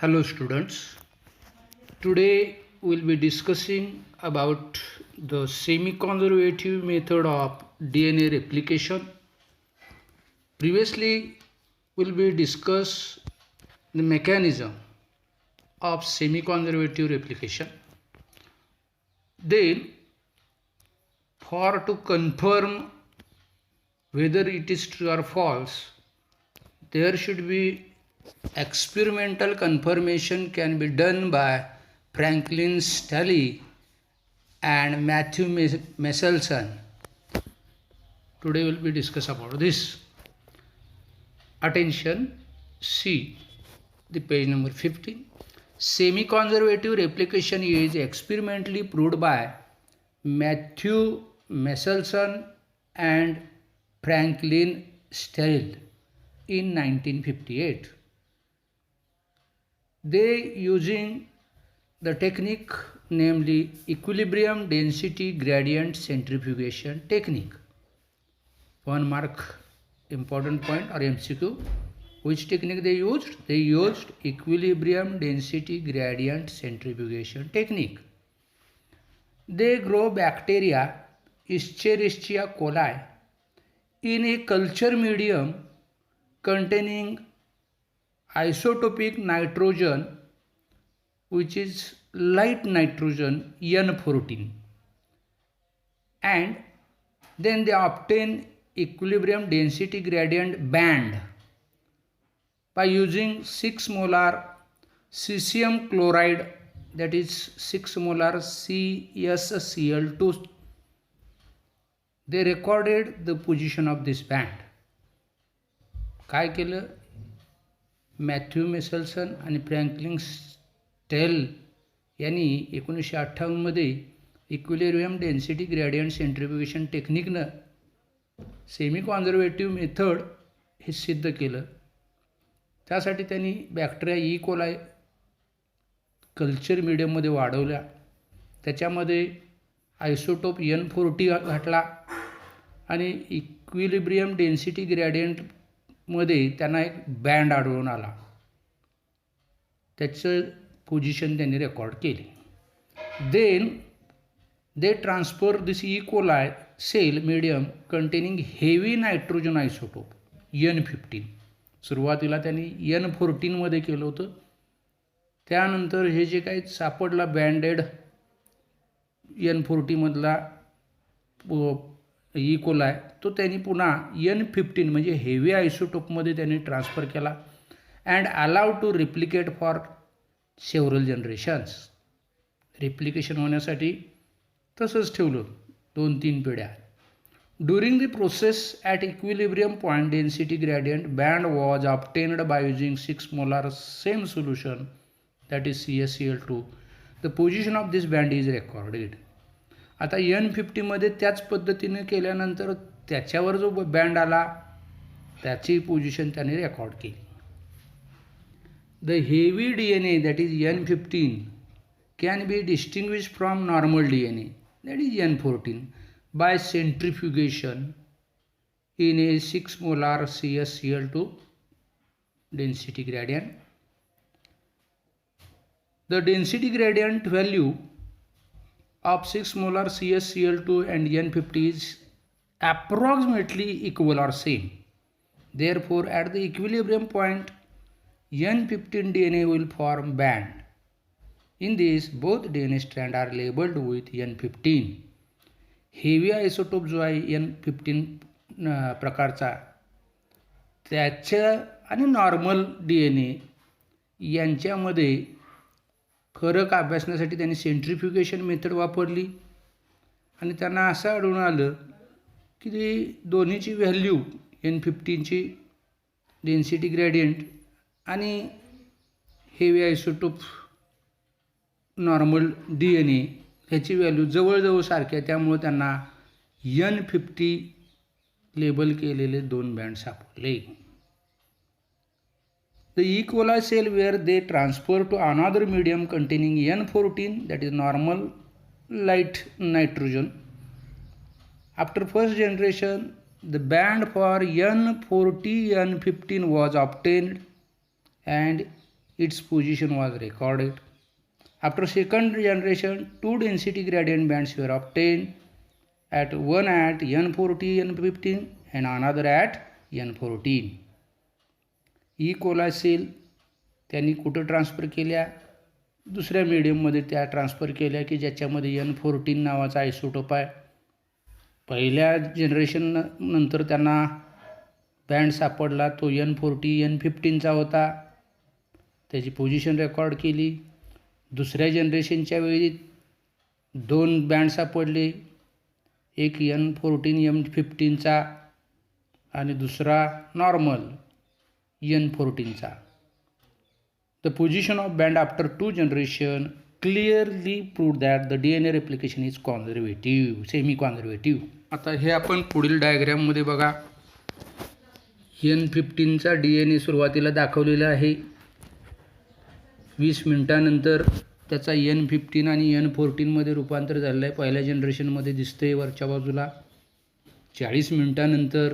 Hello students. Today we'll be discussing about the semi-conservative method of DNA replication. Previously we'll be discuss the mechanism of semi-conservative replication. Then for to confirm whether it is true or false, there should be experimental confirmation can be done by Franklin Staley and Matthew Meselson. Today we'll be discuss about this. Attention, see the page number 15. Semi-conservative replication is experimentally proved by Matthew Meselson and Franklin Staley in 1958. They using the technique namely equilibrium density gradient centrifugation technique. 1 mark important point or MCQ. Which technique they used? They used equilibrium density gradient centrifugation technique. They grow bacteria Escherichia coli in a culture medium containing isotopic nitrogen, which is light nitrogen N14, and then they obtain equilibrium density gradient band by using 6 molar cesium chloride, that is 6 molar CsCl2. They recorded the position of this band. काय केलं? Matthew Meselson आणि Franklin Stahl यांनी 1958मध्ये equilibrium density gradient centrifugation टेक्निकनं semiconservative method हे सिद्ध केलं. त्यासाठी त्यांनी बॅक्टेरिया ई कोलाई कल्चर मीडियममध्ये वाढवल्या. त्याच्यामध्ये आयसोटोप N40 घातला आणि इक्विलिब्रियम डेन्सिटी ग्रेडियंटमध्ये त्यांना एक बँड आढळून आला. त्याचं पोझिशन त्यांनी रेकॉर्ड केली. Then they transfer this E coli cell medium containing heavy nitrogen isotope N15. सुरुवातीला त्यांनी N14मध्ये केलं होतं. त्यानंतर हे जे काही सापडला बँडेड N40मधला ई कोलाई तो त्यांनी पुन्हा N15 म्हणजे हेवी आयसोटोपमध्ये त्यांनी ट्रान्सफर केला and allow to replicate for several generations. Replication होण्यासाठी तसंच ठेवलं 2-3 पिढ्या. During the process at equilibrium point density gradient band was obtained by using 6 molar same solution, that is CsCl2. The position of this band is recorded. आता N50मध्ये त्याच पद्धतीने केल्यानंतर त्याच्यावर जो बँड आला त्याची पोझिशन त्याने रेकॉर्ड केली. The heavy DNA that is N15 can be distinguished from normal DNA that is N14 by centrifugation in a 6 molar CsCl2 density gradient. The density gradient value of 6 molar CsCl2 and N50 is approximately equal or same. Therefore, at the equilibrium point, N15 DNA will form band. In this, both DNA strands are labeled with N15. Heavy isotope जो आहे N15 प्रकारचा त्याच्या आणि normal DNA यांच्यामध्ये फरक अभ्यासण्यासाठी त्यांनी सेंट्रिफ्युगेशन method वापरली आणि त्यांना असं आढळून आलं की ते दोन्हीची व्हॅल्यू N15ची डेन्सिटी ग्रेडियंट आणि हेवी आयसोटोप नॉर्मल DNA ह्याची व्हॅल्यू जवळजवळ सारखी आहे. त्यामुळे त्यांना N50 लेबल केलेले 2 बँड सापडले. The E. coli cell where they transfer to another medium containing N14, that is normal light nitrogen. After first generation, the band for N40 N15 was obtained and its position was recorded. After second generation, two density gradient bands were obtained, one at N40, N15 and another at N14. E. coli cell त्यांनी कुठं transfer केल्या? दुसऱ्या मीडियममध्ये त्या transfer केल्या की ज्याच्यामध्ये N14 नावाचा आयसोटोप आहे. पहिल्या जनरेशन नंतर त्यांना बँड सापडला, तो N40 N15चा होता. त्याची पोझिशन रेकॉर्ड केली. दुसऱ्या जनरेशनच्या वेळी दोन बँड सापडले, एक N14 M15चा आणि दुसरा normal N14चा. The position of band after two generation clearly proved that the DNA replication is conservative, semi-conservative. आता हे आपण पुढील डायग्राममध्ये बघा. N15चा DNA सुरुवातीला दाखवलेला आहे. 20 मिनिटांनंतर त्याचा N15 आणि N14मध्ये रूपांतर झालेलं आहे. पहिल्या जनरेशनमध्ये दिसतंय वरच्या बाजूला. 40 मिनिटांनंतर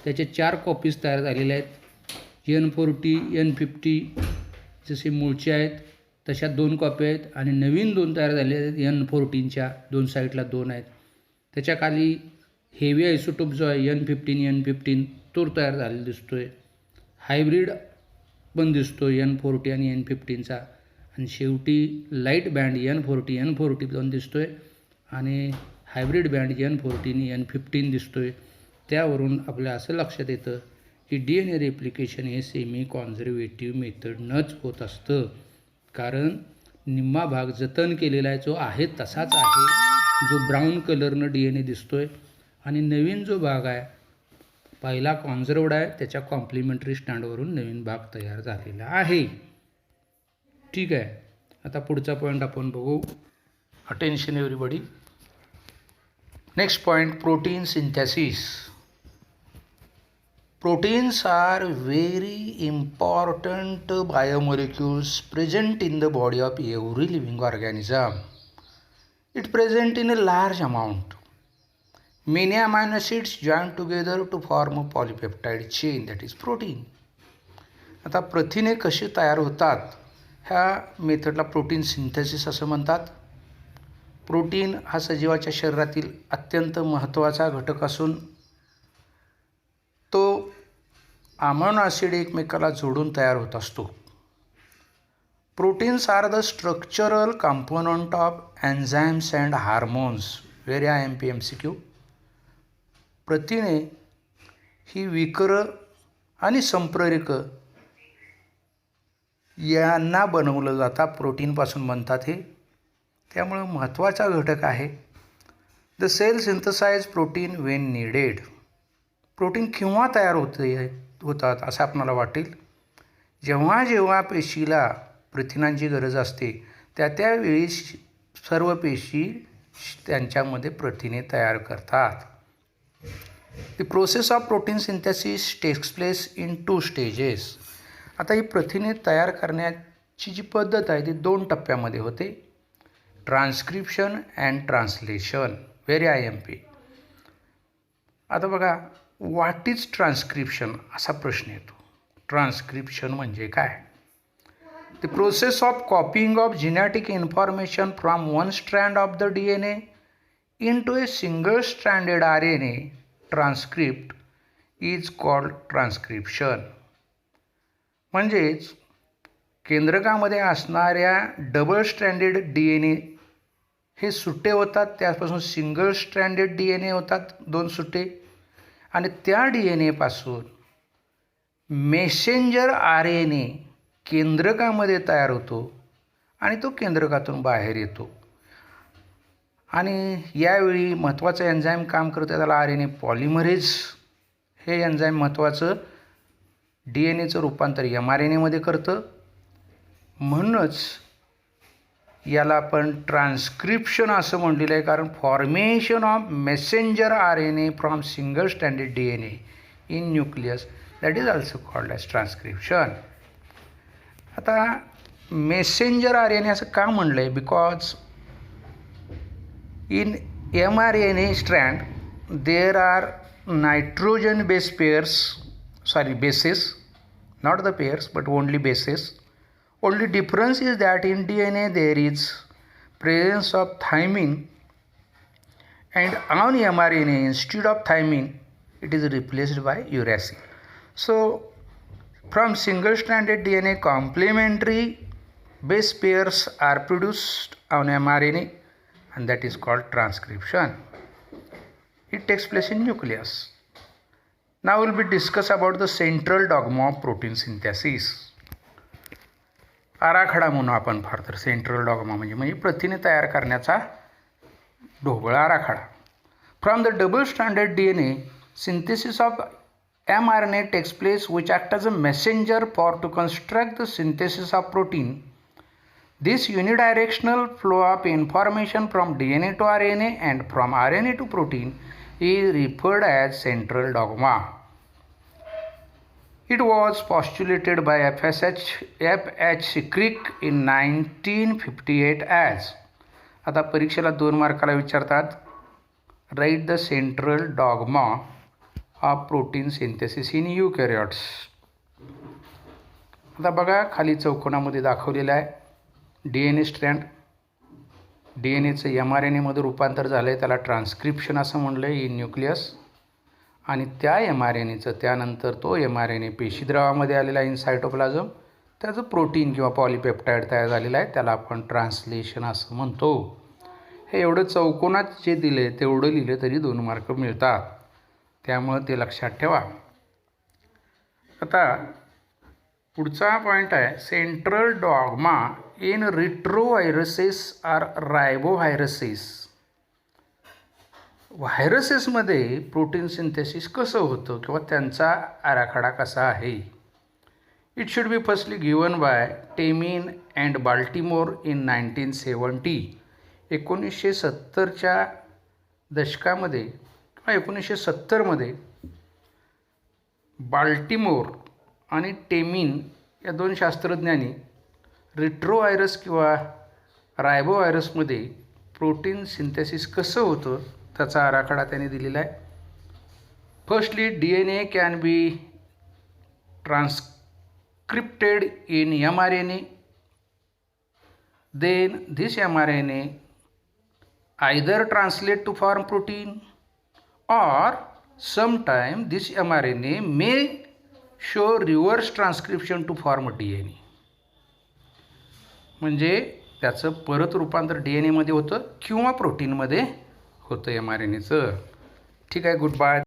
त्याचे 4 कॉपीज तयार झालेल्या आहेत. N40, N50 जसे मूळचे आहेत तशा 2 कॉपी आहेत आणि नवीन 2 तयार झाले आहेत N14च्या. 2 साईडला 2 आहेत. त्याच्या खाली हेवी आयसोटोप जो आहे N15 तो तयार झालेला दिसतोय. हायब्रिड पण दिसतो N40 आणि N15चा. आणि शेवटी लाईट बँड N40 पण दिसतोय आणि हायब्रिड बँड N14 N15 दिसतोय. त्यावरून आपल्या असं लक्षात येतं की DNA रेप्लिकेशन हे सेमी कॉन्झर्वेटिव्ह मेथडनंच होत असतं. कारण निम्मा भाग जतन केलेला आहे जो आहे तसाच आहे, जो ब्राऊन कलरनं DNA दिसतोय. आणि नवीन जो भाग आहे पहिला कॉन्झर्वड आहे, त्याच्या कॉम्प्लिमेंटरी स्टँडवरून नवीन भाग तयार झालेला आहे. ठीक आहे. आता पुढचा पॉईंट आपण बघू. Attention everybody. Next point, protein synthesis. Proteins are very important biomolecules present in the body of every living organism. It present in a large amount. Many amino acids join together to form a polypeptide chain, that is protein. आता प्रथिने कशी तयार होतात ह्या मेथडला protein synthesis असं म्हणतात. Protein हा सजीवाच्या शरीरातील अत्यंत महत्त्वाचा घटक असून तो अमायनो ॲसिड एकमेकाला जोडून तयार होत असतो. Proteins are the structural component of enzymes and hormones. Very IMP MCQ. प्रथिने ही विकर आणि संप्रेरक यांना बनवलं जातात, प्रोटीनपासून बनतात हे. त्यामुळे महत्त्वाचा घटक आहे. The cell synthesize protein when needed. Protein केव्हा तयार होतात असं आपल्याला वाटेल? जेव्हा जेव्हा पेशीला प्रथिनांची गरज असते त्यावेळी सर्व पेशी त्यांच्यामध्ये प्रथिने तयार करतात. The process of protein synthesis takes place in 2 stages. आता ही प्रथिने तयार करण्याची जी पद्धत आहे ती 2 टप्प्यामध्ये होते. Transcription and translation. Very IMP. आता बघा, व्हॉट इज ट्रान्स्क्रिप्शन असा प्रश्न येतो. ट्रान्स्क्रिप्शन म्हणजे काय? The process of कॉपिंग of genetic information from one strand of the DNA into a single stranded RNA transcript is called transcription. म्हणजेच केंद्रकामध्ये असणाऱ्या डबल स्ट्रँडेड DNA हे सुटे होतात, त्यापासून सिंगल स्ट्रँडेड DNA होतात 2 सुटे. आणि त्या DNA पासून मेसेंजर RNA केंद्रकामध्ये तयार होतो आणि तो केंद्रकातून बाहेर येतो. आणि यावेळी महत्त्वाचं एन्झाईम काम करतं, त्याला RNA पॉलिमरेज हे एन्झाईम महत्त्वाचं DNAचं रूपांतर mRNAमध्ये करतं. म्हणूनच याला आपण ट्रान्स्क्रिप्शन असं म्हटलेलं आहे, कारण formation of messenger RNA from single standard DNA in nucleus, that is also called as transcription. आता मेसेंजर RNA असं का म्हणलं आहे? Because in mRNA strand there are nitrogen base pairs, bases, not the pairs but only bases, Only difference is that in DNA there is presence of thymine, and on mRNA instead of thymine it is replaced by uracil. So from single stranded DNA complementary base pairs are produced on mRNA, and that is called transcription. It takes place in nucleus. Now we will be discuss about the central dogma of protein synthesis. आराखडा म्हणू आपण फार तर central dogma म्हणजे प्रथिने तयार करण्याचा ढोबळ आराखडा. From the double standard DNA synthesis of mRNA takes place, which acts as a messenger for to construct the synthesis of protein. This unidirectional flow of information from DNA to RNA and from RNA to protein is referred as central dogma. It was postulated by F.H. Crick in 1958 as. आता परीक्षेला 2 मार्काला विचारतात, write the central dogma of protein synthesis in eukaryotes. आता बघा खाली चौकोनामध्ये दाखवलेलं आहे DNA strand. DNAचं mRNAमध्ये रूपांतर झालं आहे, त्याला ट्रान्स्क्रिप्शन असं म्हणलं आहे इन न्यूक्लियस. आणि त्या mRNAचं त्यानंतर तो mRNA पेशीद्रवामध्ये आलेला इन सायटोप्लाझम, त्याचं प्रोटीन किंवा पॉलिपेप्टाईड तयार झालेलं आहे, त्याला आपण ट्रान्सलेशन असं म्हणतो. हे एवढं चौकोनात जे दिले तेवढं लिहिलं तरी 2 मार्क मिळतात, त्यामुळं ते लक्षात ठेवा. आता पुढचा पॉईंट आहे central dogma in retroviruses or riboviruses. व्हायरसेसमध्ये प्रोटीन सिंथेसिस कसं होतं किंवा त्यांचा आराखडा कसा आहे. It should be firstly given by Temin and Baltimore in 1970. 1970च्या दशकामध्ये किंवा 1970मध्ये बाल्टिमोर आणि टेमिन या 2 शास्त्रज्ञांनी रिट्रोव्हायरस किंवा रायबोव्हायरसमध्ये प्रोटीन सिंथेसिस कसं होतं त्याचा आराखडा त्यांनी दिलेला आहे. Firstly DNA can be transcribed in mRNA. Then this mRNA either translate to form protein, or sometime this mRNA may show reverse transcription to form DNA. म्हणजे त्याचं परत रूपांतर DNA मध्ये होतं किंवा प्रोटीनमध्ये होतं mRNAचं. ठीक आहे, गुड बाय.